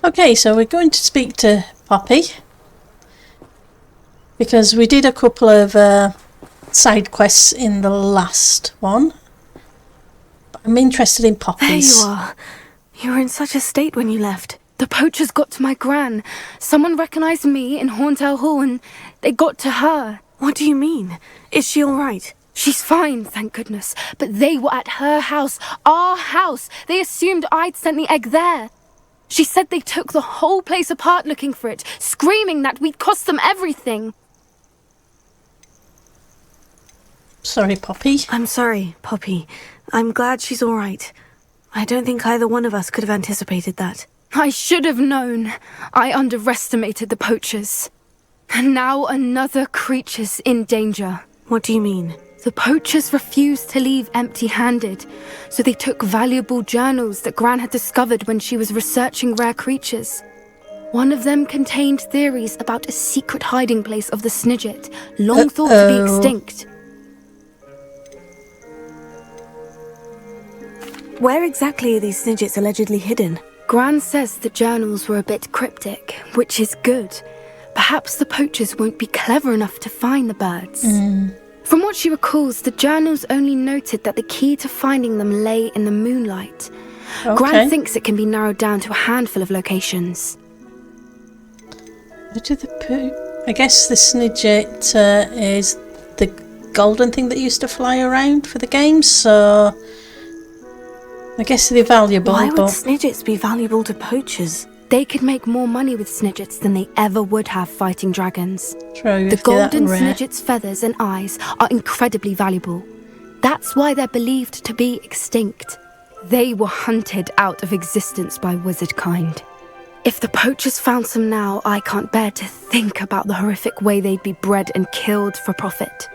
Okay, so we're going to speak to Poppy. Because we did a couple of side quests in the last one. But I'm interested in Poppy's. There you are. You were in such a state when you left. The poachers got to my gran. Someone recognised me in Horntail Hall and they got to her. What do you mean? Is she all right? She's fine, thank goodness. But they were at her house, our house. They assumed I'd sent the egg there. She said they took the whole place apart looking for it, screaming that we'd cost them everything. Sorry, Poppy. I'm sorry, Poppy. I'm glad she's all right. I don't think either one of us could have anticipated that. I should have known. I underestimated the poachers. And now another creature's in danger. What do you mean? The poachers refused to leave empty-handed, so they took valuable journals that Gran had discovered when she was researching rare creatures. One of them contained theories about a secret hiding place of the Snidget, long thought to be extinct. Where exactly are these Snidgets allegedly hidden? Gran says the journals were a bit cryptic, which is good. Perhaps the poachers won't be clever enough to find the birds. From what she recalls, the journals only noted that the key to finding them lay in the moonlight. Okay. Gran thinks it can be narrowed down to a handful of locations. I guess the Snidget is the golden thing that used to fly around for the games, so I guess they're valuable. Why would Snidgets be valuable to poachers? They could make more money with Snidgets than they ever would have fighting dragons. True. The golden Snidget's feathers and eyes are incredibly valuable. That's why they're believed to be extinct. They were hunted out of existence by wizard kind. If the poachers found some now, I can't bear to think about the horrific way they'd be bred and killed for profit.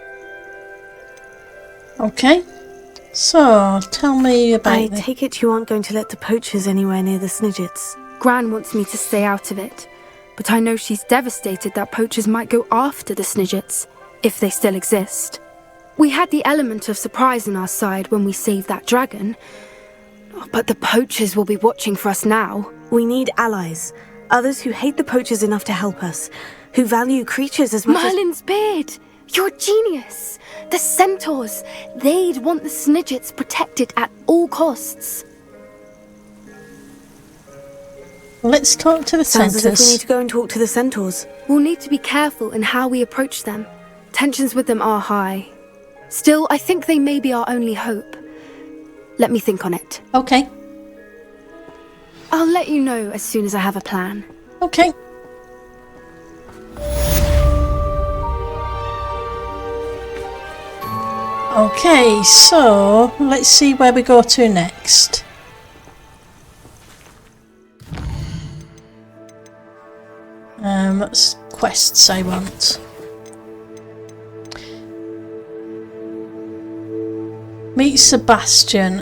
Okay. So, tell me about I take it you aren't going to let the poachers anywhere near the Snidgets. Gran wants me to stay out of it, but I know she's devastated that poachers might go after the Snidgets, if they still exist. We had the element of surprise on our side when we saved that dragon, but the poachers will be watching for us now. We need allies, others who hate the poachers enough to help us, who value creatures as much Merlin's beard! You're a genius! The centaurs! They'd want the Snidgets protected at all costs. Let's talk to the Sounds centaurs. as if we need to go and talk to the centaurs. We'll need to be careful in how we approach them. Tensions with them are high. Still, I think they may be our only hope. Let me think on it. Okay. I'll let you know as soon as I have a plan. Okay. Okay, so let's see where we go to next. What's quests I want? Meet Sebastian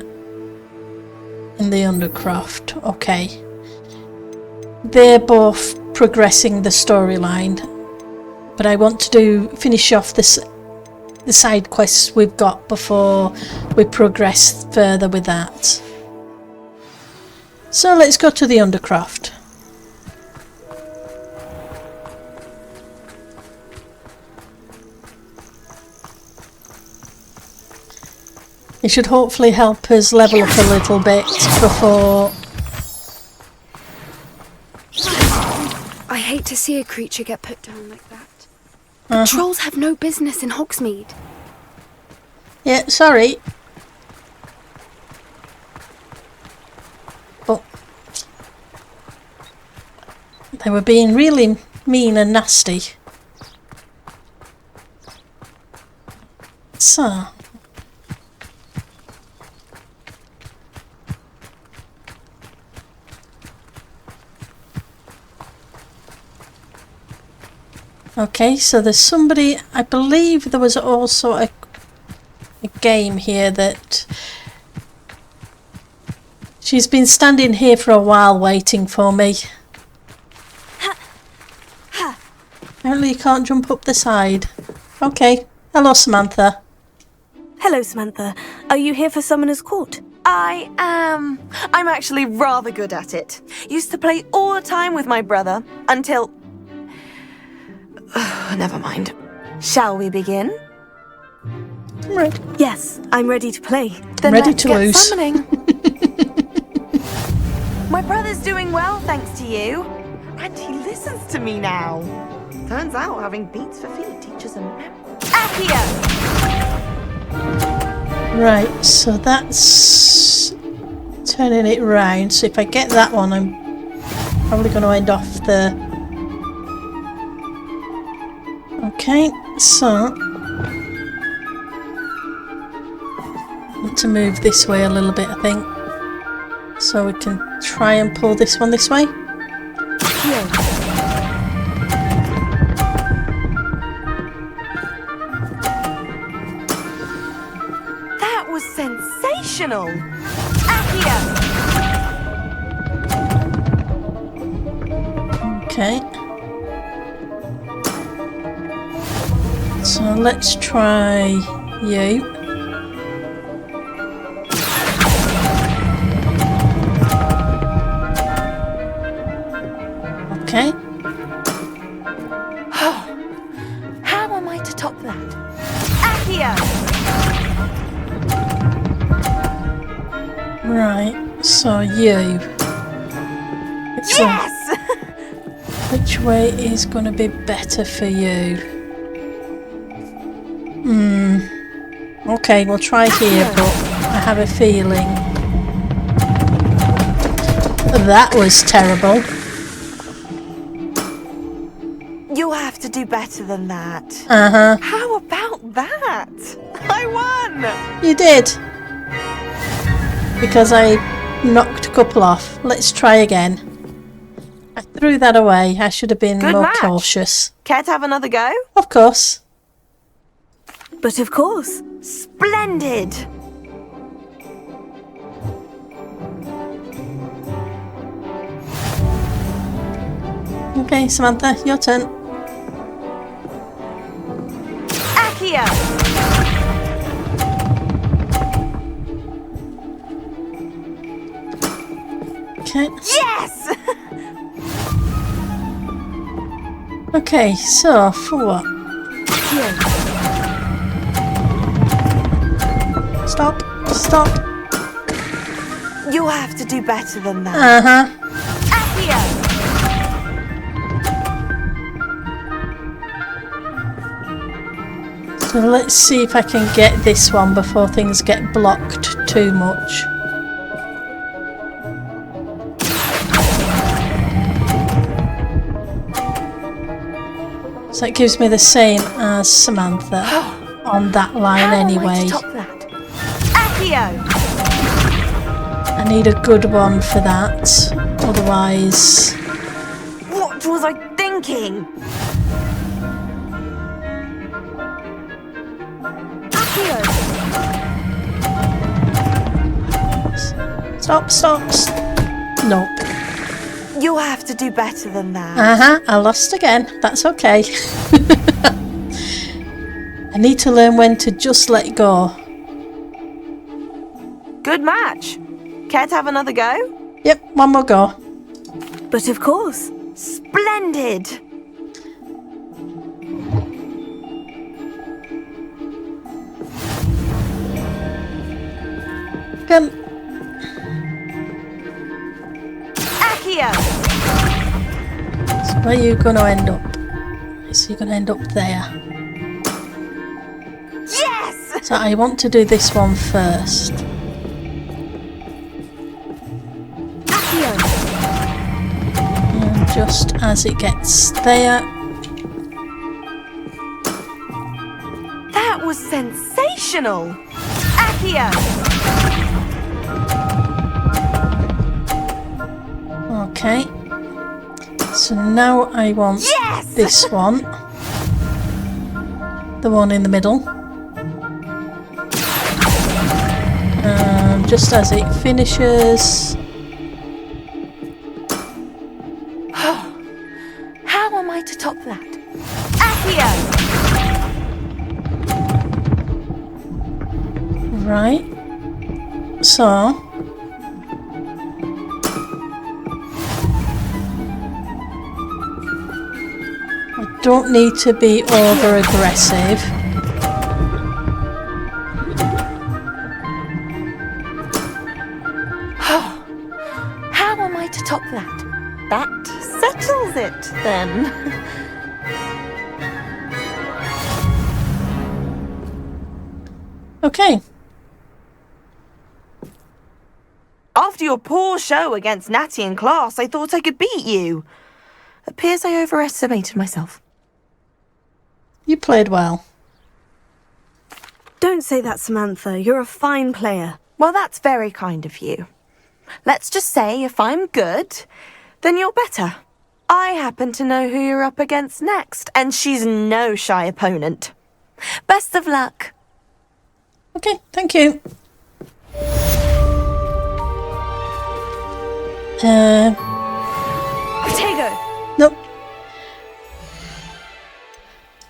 in the Undercroft. Okay. They're both progressing the storyline, but I want to finish off the side quests we've got before we progress further with that. So let's go to the Undercroft. It should hopefully help us level up a little bit before... I hate to see a creature get put down like that. The trolls have no business in Hogsmeade. Yeah, sorry. But they were being really mean and nasty. So... Okay, so there's somebody, I believe there was also a game here that she's been standing here for a while waiting for me. Apparently you can't jump up the side. Okay, hello Samantha. Hello, Samantha. Are you here for Summoner's Court? I am. I'm actually rather good at it. Used to play all the time with my brother until... Never mind. Shall we begin? Right. Yes, I'm ready to play. Then ready to lose. Summoning. My brother's doing well, thanks to you. And he listens to me now. Turns out having beats for feet teaches him Accio! Right, so that's turning it round. So if I get that one, I'm probably going to end off the... Okay, so... I want to move this way a little bit, I think. So we can try and pull this one this way. That was sensational! Accio! Okay. So let's try you. Okay. How am I to top that? Accio! Right, so you. Yes! Which way is going to be better for you? Okay, we'll try here, but I have a feeling that was terrible. You'll have to do better than that. Uh-huh. How about that? I won! You did. Because I knocked a couple off. Let's try again. I threw that away. I should have been more cautious. Care to have another go? Of course. But of course. Splendid! Okay, Samantha, your turn. Accio! Okay. Yes! Okay, so for what? Stop. Stop. You'll have to do better than that. Uh-huh. Accio! So let's see if I can get this one before things get blocked too much. So it gives me the same as Samantha on that line anyway. Top that? Accio! I need a good one for that, otherwise... What was I thinking? Accio! Stop. Nope. You'll have to do better than that. Uh-huh, I lost again. That's okay. I need to learn when to just let go. Good match. Care to have another go? Yep, one more go. But of course. Splendid! Come. Accio! So where are you going to end up? So you're going to end up there. Yes! So I want to do this one first. Accio! And just as it gets there. That was sensational! Accio! Okay. So now I want this one. The one in the middle. Just as it finishes. How am I to top that? Accio! Right. So I don't need to be over aggressive. How am I to top that? That settles it, then. Okay. After your poor show against Natty in class, I thought I could beat you. Appears I overestimated myself. You played well. Don't say that, Samantha. You're a fine player. Well, that's very kind of you. Let's just say if I'm good, then you're better. I happen to know who you're up against next, and she's no shy opponent. Best of luck. Okay, thank you. Potato! Nope.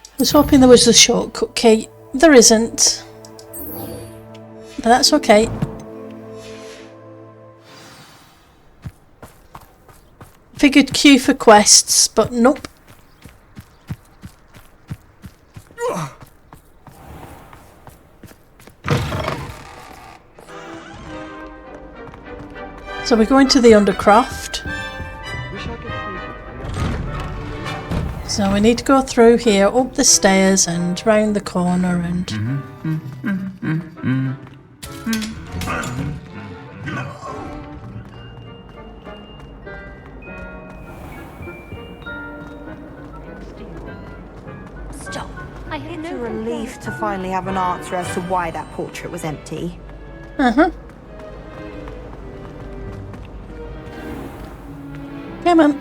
I was hoping there was a shortcut key. There isn't. But that's okay. Figured queue for quests, but nope. So we're going to the Undercroft. So we need to go through here, up the stairs and round the corner and... Stop. It's a relief to finally have an answer as to why that portrait was empty. Uh-huh. Come on.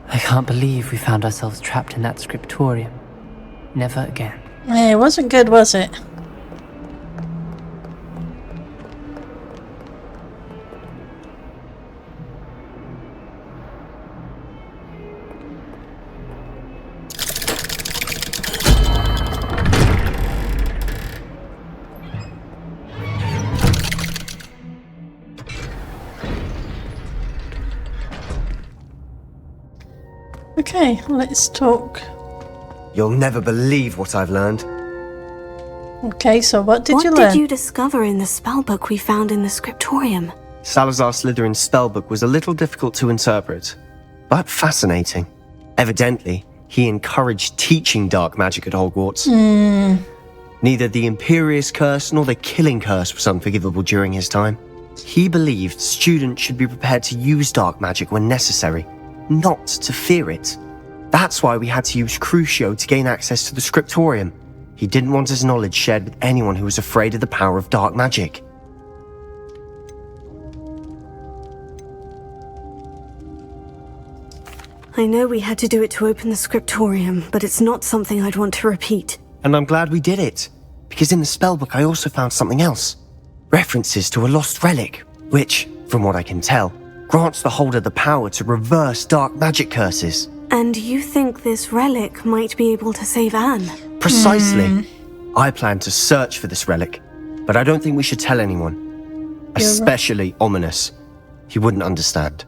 I can't believe we found ourselves trapped in that scriptorium. Never again. Hey, it wasn't good, was it? Okay, let's talk. You'll never believe what I've learned. Okay, so what you What learn? did you discover in the spellbook we found in the scriptorium? Salazar Slytherin's spellbook was a little difficult to interpret, but fascinating. Evidently, he encouraged teaching dark magic at Hogwarts. Neither the Imperious Curse nor the Killing Curse was unforgivable during his time. He believed students should be prepared to use dark magic when necessary, not to fear it. That's why we had to use Crucio to gain access to the scriptorium. He didn't want his knowledge shared with anyone who was afraid of the power of dark magic. I know we had to do it to open the scriptorium, but it's not something I'd want to repeat. And I'm glad we did it, because in the spellbook I also found something else. References to a lost relic, which, from what I can tell, grants the holder the power to reverse dark magic curses. And you think this relic might be able to save Anne? Precisely. I plan to search for this relic, but I don't think we should tell anyone. Especially Ominous. He wouldn't understand.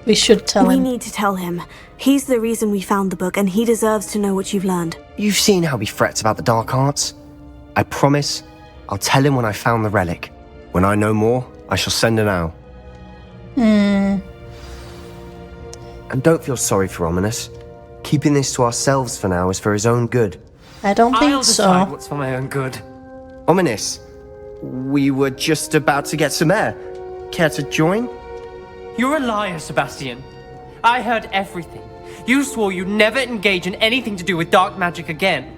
We should tell We him. need to tell him. He's the reason we found the book, and he deserves to know what you've learned. You've seen how he frets about the dark arts. I promise I'll tell him when I found the relic. When I know more, I shall send an owl. And don't feel sorry for Ominous. Keeping this to ourselves for now is for his own good. I don't think I'll decide so. what's for my own good. Ominous, we were just about to get some air. Care to join? You're a liar, Sebastian. I heard everything. You swore you'd never engage in anything to do with dark magic again.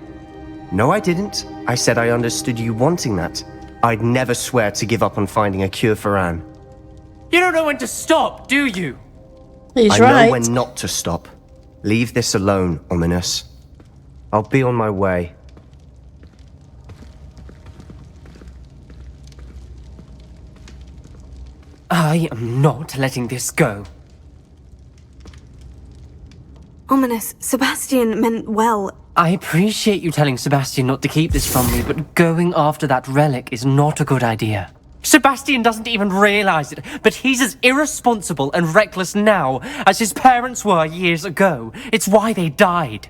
No, I didn't. I said I understood you wanting that. I'd never swear to give up on finding a cure for Anne. You don't know when to stop, do you? He's I right. know when not to stop. Leave this alone, Ominous. I'll be on my way. I am not letting this go. Ominous. Sebastian meant well. I appreciate you telling Sebastian not to keep this from me, but going after that relic is not a good idea. Sebastian doesn't even realize it, but he's as irresponsible and reckless now as his parents were years ago. It's why they died.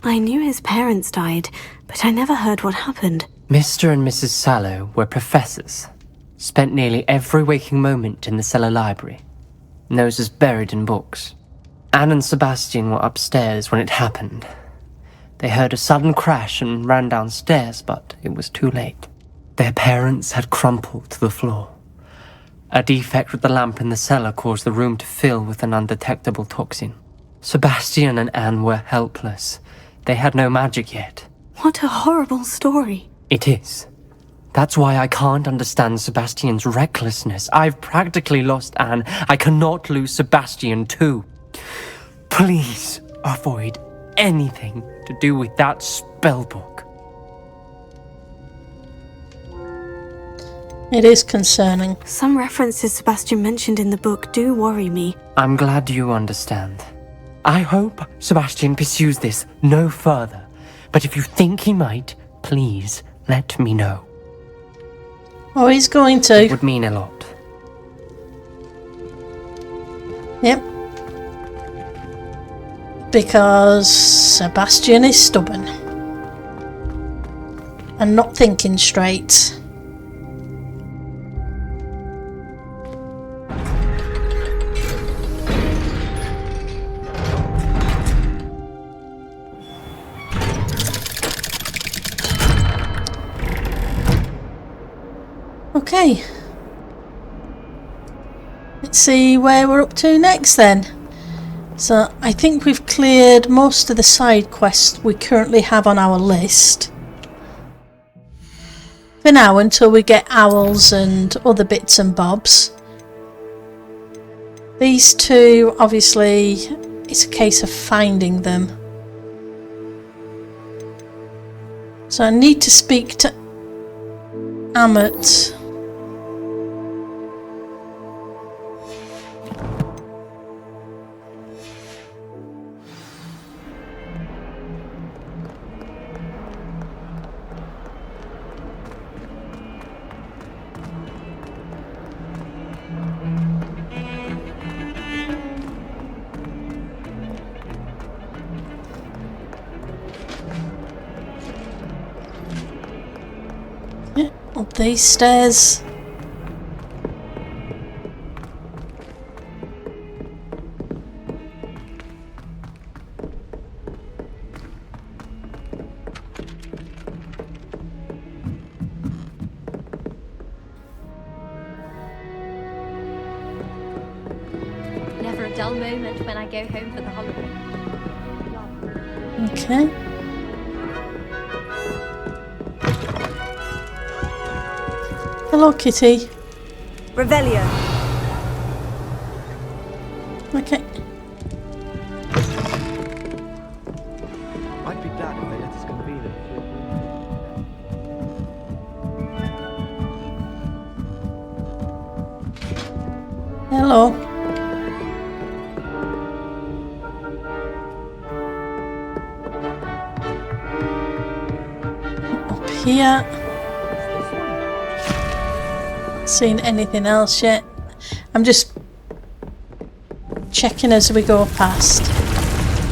I knew his parents died, but I never heard what happened. Mr. and Mrs. Sallow were professors. Spent nearly every waking moment in the cellar library. Noses buried in books. Anne and Sebastian were upstairs when it happened. They heard a sudden crash and ran downstairs, but it was too late. Their parents had crumpled to the floor. A defect with the lamp in the cellar caused the room to fill with an undetectable toxin. Sebastian and Anne were helpless. They had no magic yet. What a horrible story. It is. That's why I can't understand Sebastian's recklessness. I've practically lost Anne. I cannot lose Sebastian too. Please avoid anything to do with that spellbook. It is concerning. Some references Sebastian mentioned in the book do worry me. I'm glad you understand. I hope Sebastian pursues this no further. But if you think he might, please let me know. Oh, he's going It to. would mean a lot. Yep. Because Sebastian is stubborn. And not thinking straight. Okay. Let's see where we're up to next then. So I think we've cleared most of the side quests we currently have on our list. For now, until we get owls and other bits and bobs. These two, obviously, it's a case of finding them. So I need to speak to Ammit. Up these stairs. Never a dull moment when I go home for the holiday. Okay. Hello, Kitty. Revelio. Okay. I'd be glad if they let us convene it. Hello. Up here. Seen anything else yet? I'm just checking as we go past.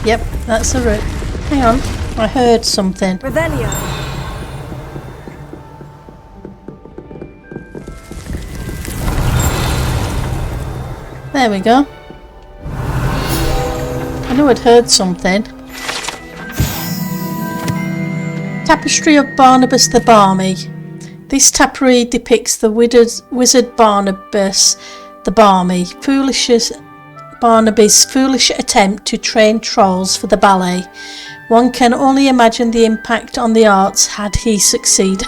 Yep, that's the route. Hang on, I heard something. Revelio. There we go. I knew I'd heard something. Tapestry of Barnabas the Barmy. This tapestry depicts the wizard Barnabas the Barmy, Barnaby's foolish attempt to train trolls for the ballet. One can only imagine the impact on the arts had he succeeded.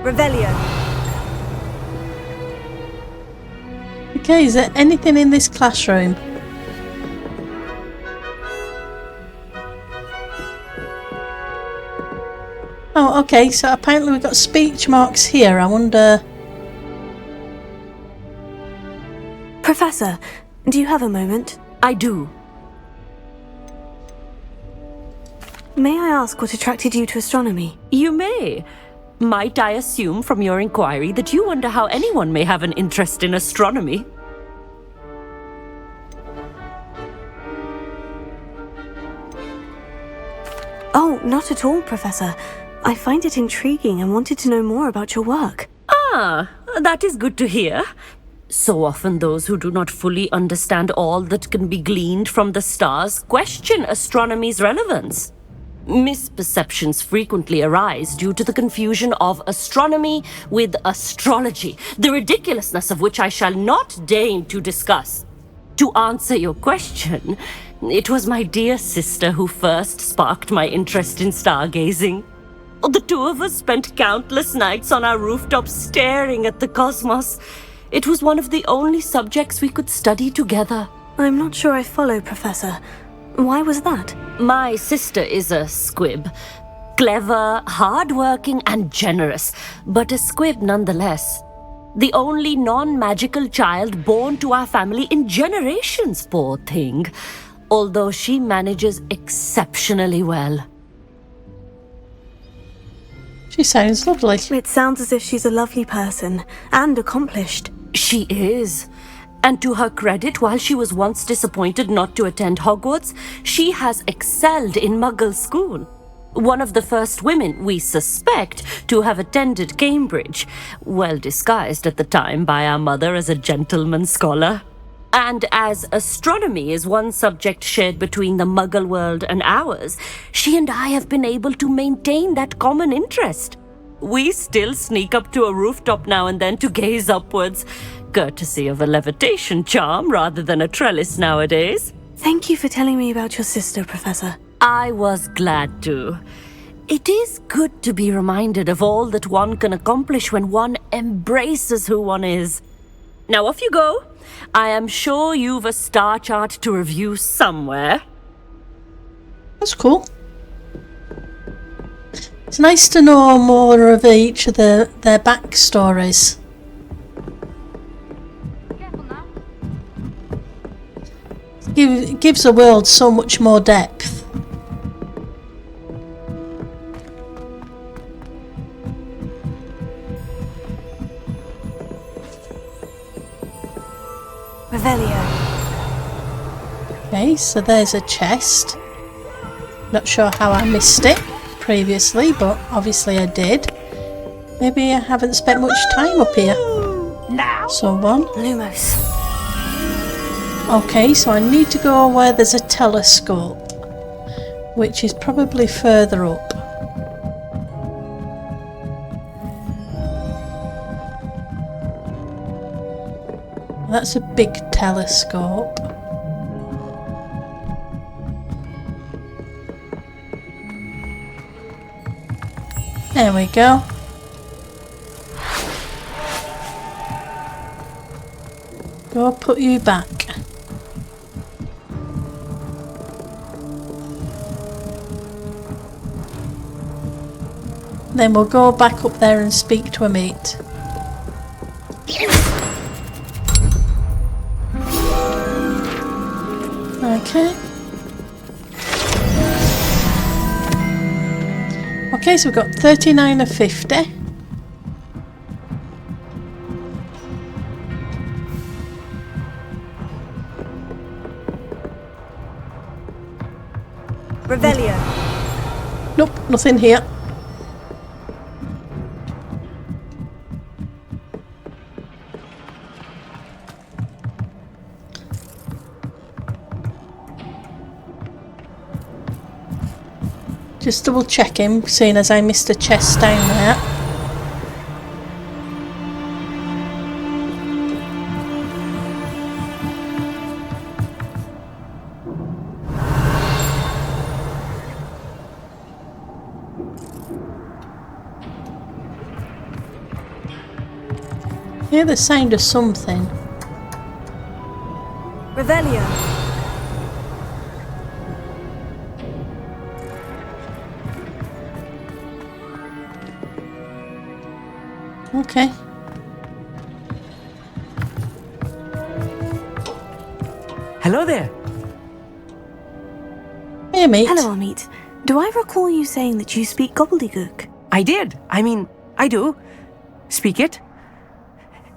Revelio. Okay, is there anything in this classroom? Oh, okay, so apparently we've got speech marks here. I wonder... Professor, do you have a moment? I do. May I ask what attracted you to astronomy? You may. Might I assume from your inquiry that you wonder how anyone may have an interest in astronomy? Oh, not at all, Professor. I find it intriguing and wanted to know more about your work. Ah, that is good to hear. So often those who do not fully understand all that can be gleaned from the stars question astronomy's relevance. Misperceptions frequently arise due to the confusion of astronomy with astrology, the ridiculousness of which I shall not deign to discuss. To answer your question, it was my dear sister who first sparked my interest in stargazing. The two of us spent countless nights on our rooftops staring at the cosmos. It was one of the only subjects we could study together. I'm not sure I follow, Professor. Why was that? My sister is a squib. Clever, hardworking, and generous, but a squib nonetheless. The only non-magical child born to our family in generations, poor thing. Although she manages exceptionally well. She sounds lovely. It sounds as if she's a lovely person and accomplished. She is. And to her credit, while she was once disappointed not to attend Hogwarts, she has excelled in Muggle school. One of the first women, we suspect, to have attended Cambridge, well disguised at the time by our mother as a gentleman scholar. And as astronomy is one subject shared between the Muggle world and ours, she and I have been able to maintain that common interest. We still sneak up to a rooftop now and then to gaze upwards, courtesy of a levitation charm rather than a trellis nowadays. Thank you for telling me about your sister, Professor. I was glad to. It is good to be reminded of all that one can accomplish when one embraces who one is. Now off you go. I am sure you've a star chart to review somewhere. That's cool. It's nice to know more of each of their backstories. It gives the world so much more depth. Revelio. Okay, so there's a chest. Not sure how I missed it previously, but obviously I did. Maybe I haven't spent much time up here. Someone. Lumos. Okay, so I need to go where there's a telescope, which is probably further up. That's a big telescope. There we go. Go put you back. Then we'll go back up there and speak to a mate. Okay. Okay, so we've got 39 of 50. Revelio. Nope, nothing here. Just double checking, seeing as I missed a chest down there. hear the sound of something. Revelio. Okay. Hello there. Hey, mate. Hello, Amit. Do I recall you saying that you speak gobbledygook? I did. I do. Speak it.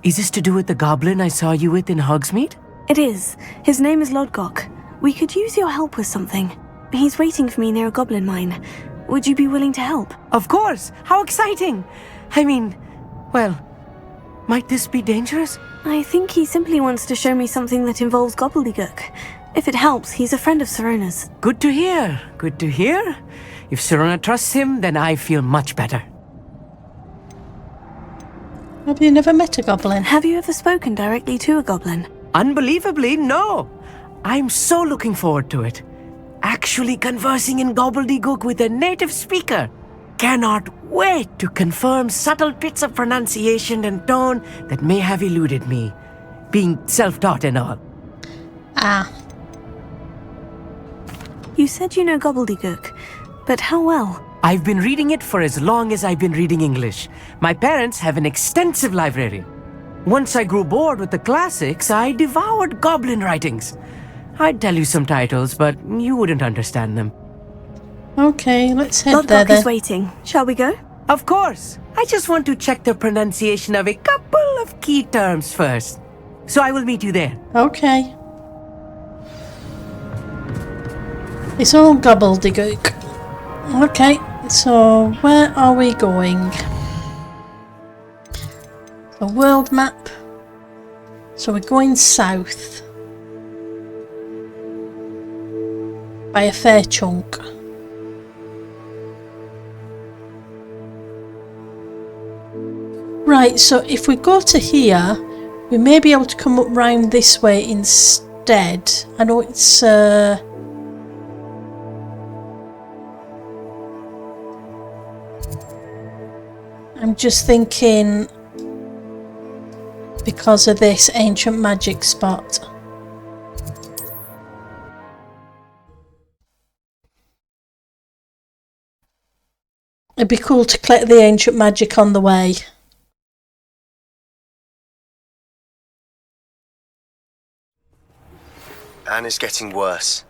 Is this to do with the goblin I saw you with in Hogsmeade? It is. His name is Lodgok. We could use your help with something. He's waiting for me near a goblin mine. Would you be willing to help? Of course. How exciting. Well, might this be dangerous? I think he simply wants to show me something that involves gobbledygook. If it helps, he's a friend of Sirona's. Good to hear. Good to hear. If Sirona trusts him, then I feel much better. Have you never met a goblin? Have you ever spoken directly to a goblin? Unbelievably, no. I'm so looking forward to it. Actually conversing in gobbledygook with a native speaker. Cannot wait to confirm subtle bits of pronunciation and tone that may have eluded me, being self-taught and all. Ah. You said you know gobbledygook, but how well? I've been reading it for as long as I've been reading English. My parents have an extensive library. Once I grew bored with the classics, I devoured goblin writings. I'd tell you some titles, but you wouldn't understand them. Okay, let's head there Lodgok then. is waiting. Shall we go? Of course. I just want to check the pronunciation of a couple of key terms first. So I will meet you there. Okay. It's all gobbledygook. Okay, so where are we going? A world map. So we're going south. By a fair chunk. Right, so if we go to here, we may be able to come up round this way instead. I know it's I'm just thinking because of this ancient magic spot. It'd be cool to collect the ancient magic on the way. Anne is getting worse.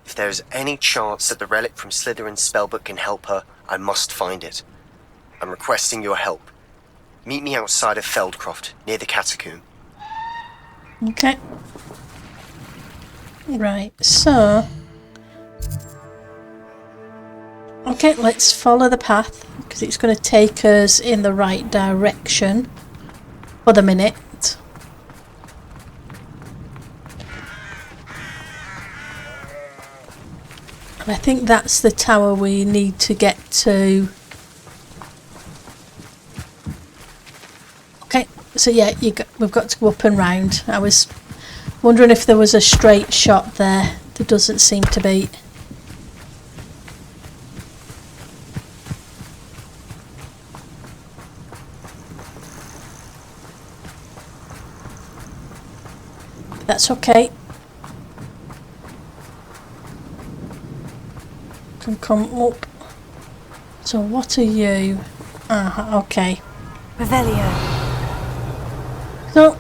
If there is any chance that the relic from Slytherin's spellbook can help her, I must find it. I'm requesting your help. Meet me outside of Feldcroft, near the catacomb. Okay. Right, so... Okay, let's follow the path, because it's going to take us in the right direction for the minute. And I think that's the tower we need to get to. Okay, so yeah, we've got to go up and round. I was wondering if there was a straight shot there. There doesn't seem to be. That's okay. Can come up. So what are you? Okay. Revelio. So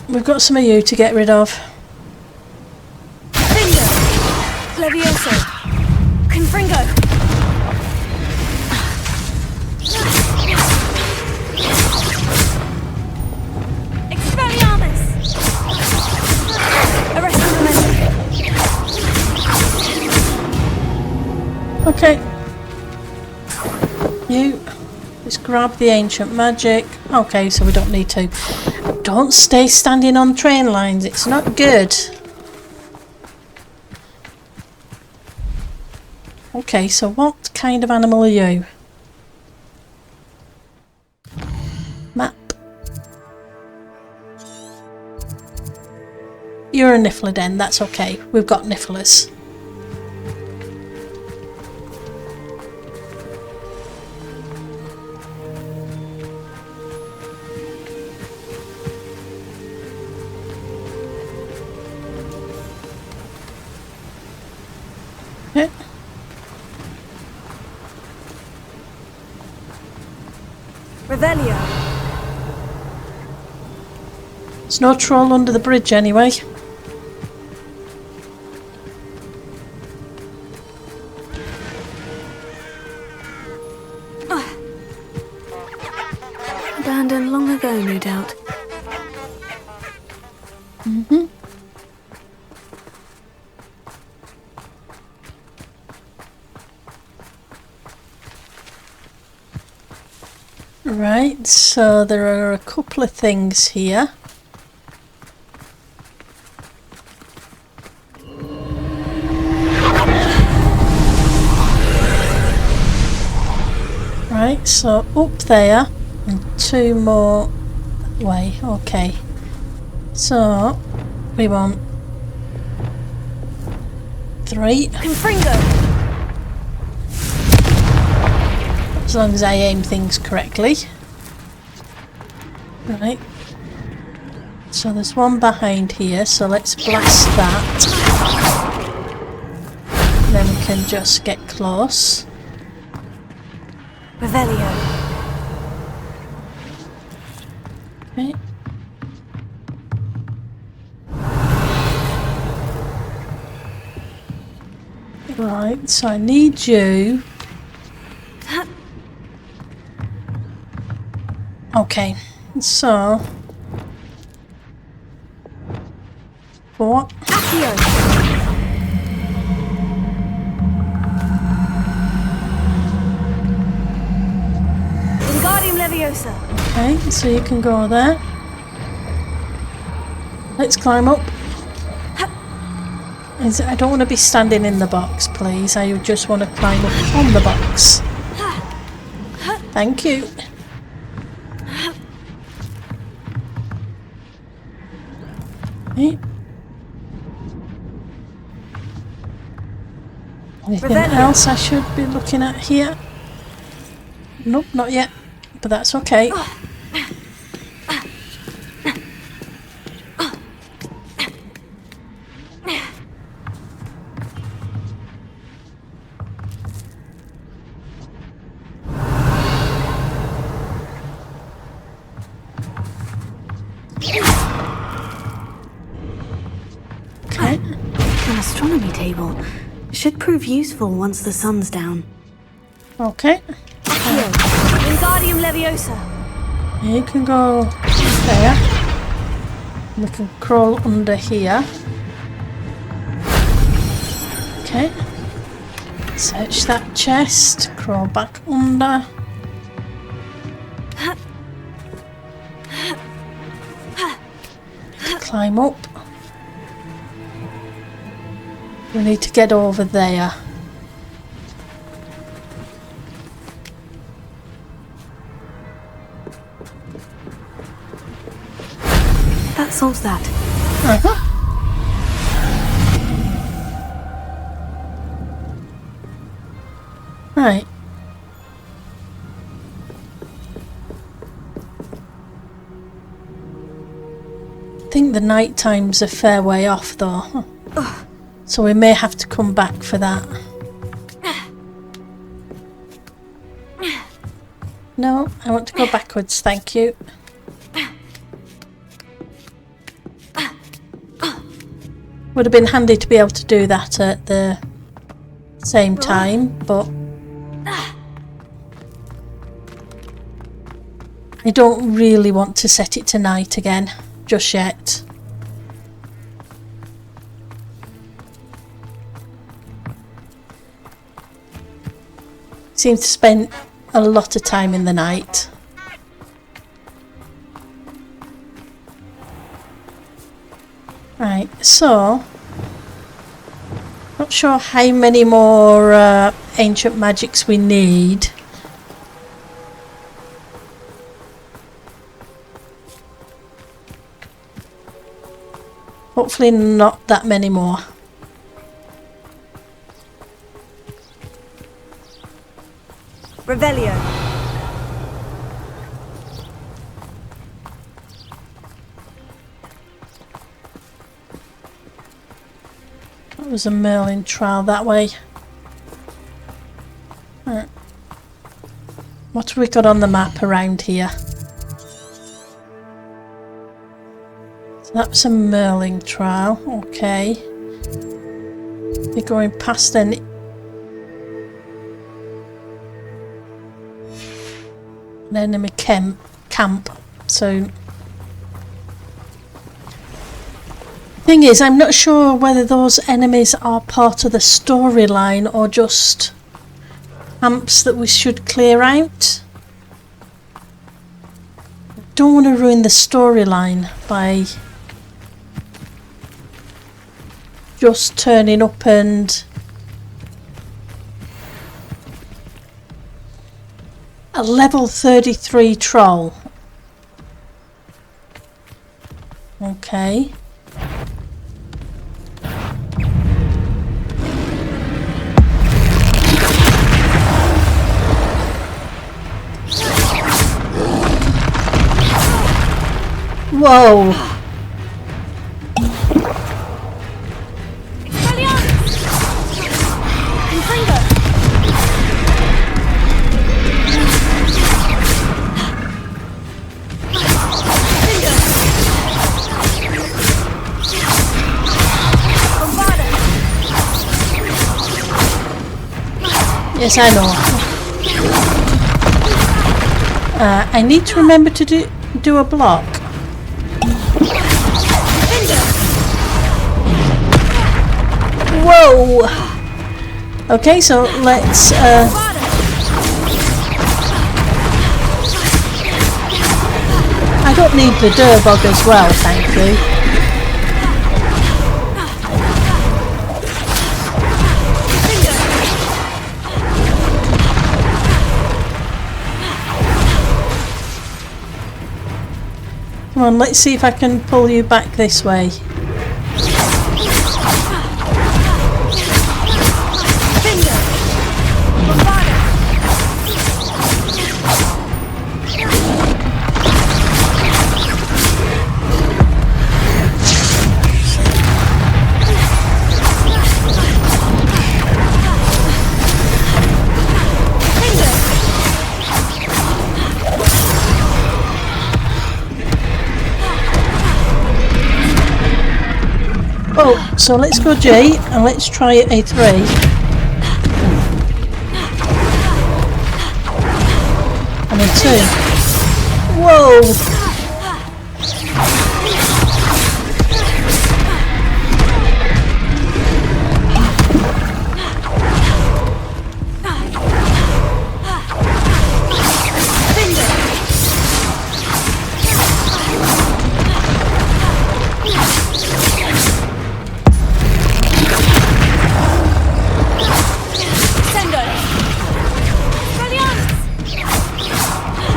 we've got some of you to get rid of. Bingo. Levioso. Confringo. Expelliarmus. Arresting momentum. Okay. You just grab the ancient magic. Okay, so we don't need to. Don't stay standing on train lines. It's not good. Okay, so what kind of animal are you? Map. You're a Niflodon, that's okay. We've got Nifflers. Revelio. There's no troll under the bridge anyway. Abandoned long ago, no doubt. Mm-hmm. Right, so there are a couple of things here. Right, so up there and two more that way. Okay, so we want 3. Confringo! As long as I aim things correctly. Right. So there's one behind here, so let's blast that. Then we can just get close. Revelio. Okay. Right, so I need you. Okay, so what? Accio. Wingardium Leviosa. Okay, so you can go there. Let's climb up. I don't want to be standing in the box, please. I just want to climb up on the box. Thank you. Okay. Anything else I should be looking at here? Nope, not yet. But that's okay. An astronomy table. Should prove useful once the sun's down. Okay. Accio. Wingardium Leviosa. You can go there. We can crawl under here. Okay. Search that chest. Crawl back under. Climb up. We need to get over there. That solves that. Right. I think the night time's a fair way off though. So we may have to come back for that. No, I want to go backwards, thank you. Would have been handy to be able to do that at the same time, but I don't really want to set it to night again, just yet. Seem to spend a lot of time in the night. Right, so not sure how many more ancient magics we need. Hopefully not that many more. Revelio. That was a Merlin trial that way. Right. What have we got on the map around here? So that's a Merling trial. Okay. We're going past an enemy camp. So thing is, I'm not sure whether those enemies are part of the storyline or just camps that we should clear out. Don't want to ruin the storyline by just turning up and a level 33 troll. Okay. Whoa! Yes, I know. I need to remember to do a block. Whoa! Okay, so let's I don't need the Durbog as well, thank you. Come on, let's see if I can pull you back this way. Oh, so let's go J and let's try A3. And A2. Whoa!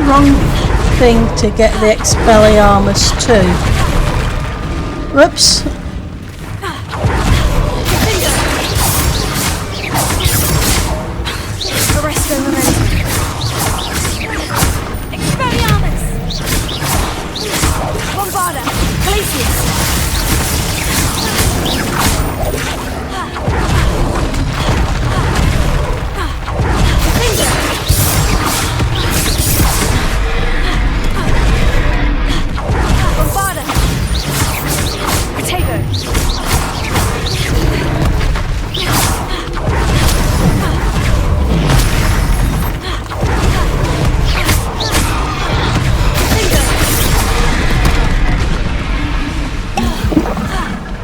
Wrong thing to get the Expelliarmus too. Whoops.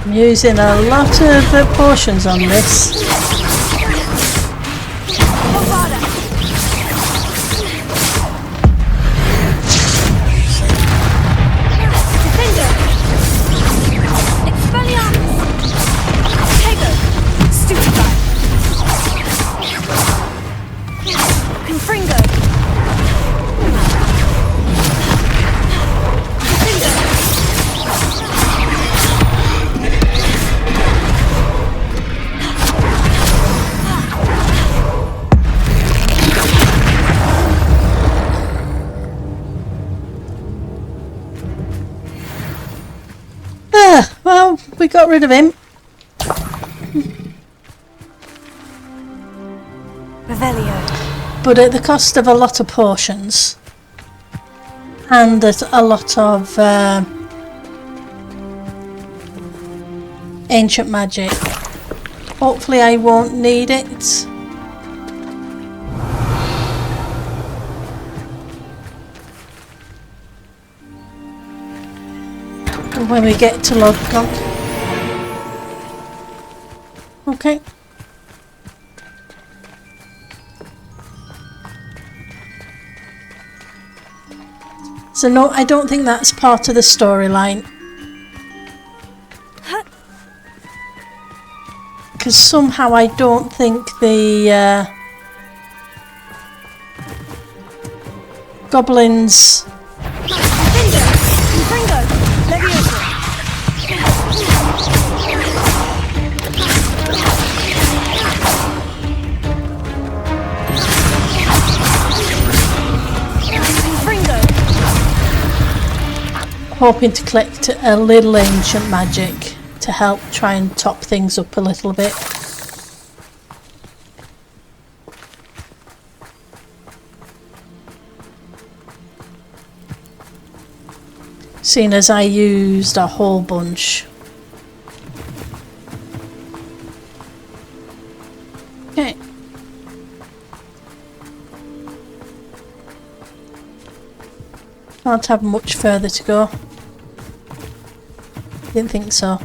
I'm using a lot of potions on this. Well, we got rid of him. Revelio. but at the cost of a lot of potions and at a lot of ancient magic. Hopefully I won't need it. When we get to Lodgok. Okay. So no, I don't think that's part of the storyline. Because somehow I don't think the goblins... hoping to collect a little ancient magic to help try and top things up a little bit. Seeing as I used a whole bunch. Okay. Can't have much further to go. Didn't think so.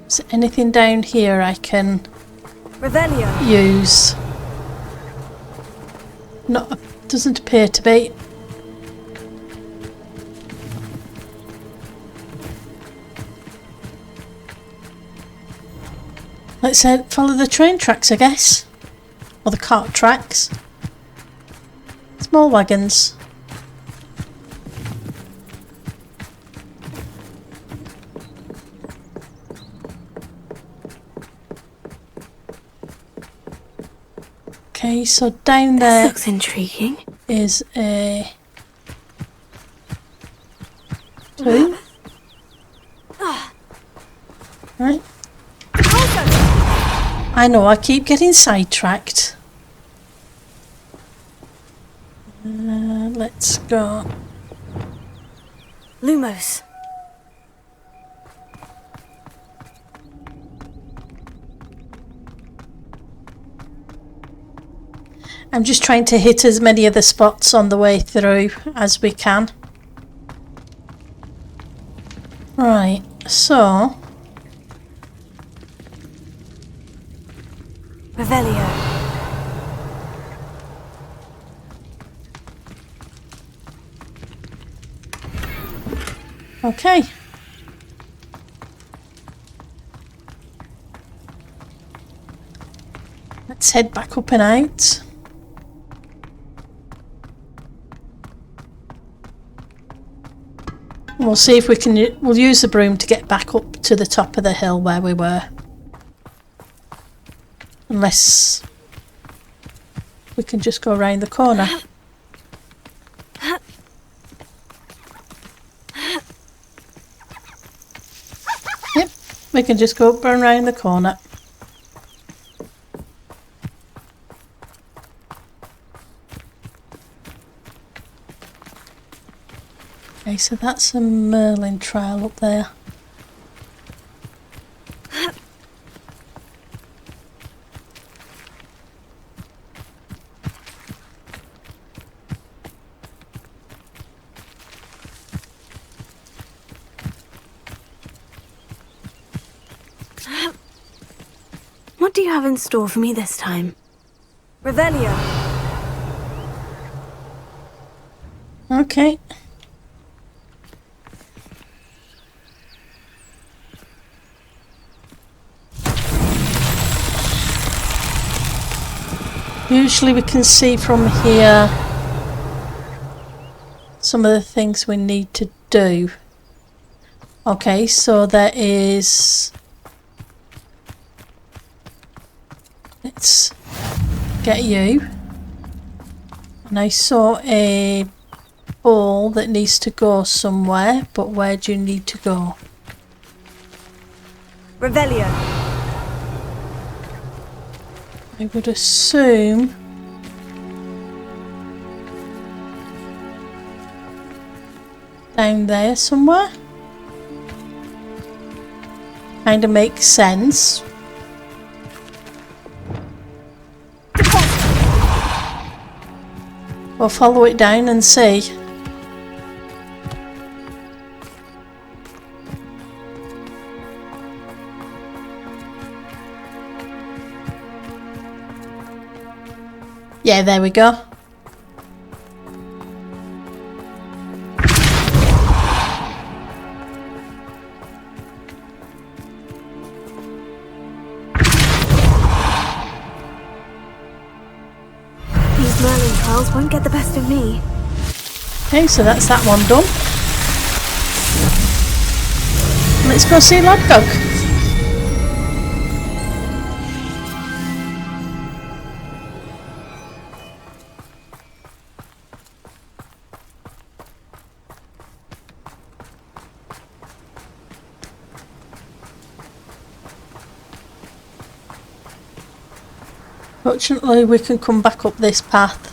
Is there anything down here I can use? Not, doesn't appear to be. Let's follow the train tracks, I guess. Or the cart tracks. Small wagons. Okay, so down there... This looks intriguing. ...is a... tomb. Right. I know, I keep getting sidetracked. Let's go. Lumos. I'm just trying to hit as many of the spots on the way through as we can. Right, so... Revelio. Okay. Let's head back up and out. We'll see if we can... we'll use the broom to get back up to the top of the hill where we were. Unless we can just go around the corner. Yep, we can just go up and around the corner. Okay, so that's a Merlin trail up there. What do you have in store for me this time? Revelio. Okay. Usually we can see from here some of the things we need to do. Okay, so there is... let's get you. And I saw a ball that needs to go somewhere, but where do you need to go? Revelio. I would assume down there somewhere. Kinda makes sense. We'll follow it down and see. Yeah, there we go. These Merlin trials won't get the best of me. Okay, so that's that one done. Let's go see Lodgok. Fortunately, we can come back up this path.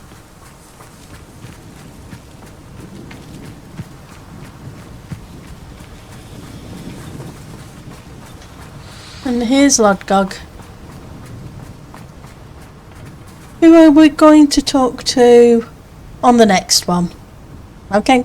And here's Lodgok. Who are we going to talk to on the next one? Okay.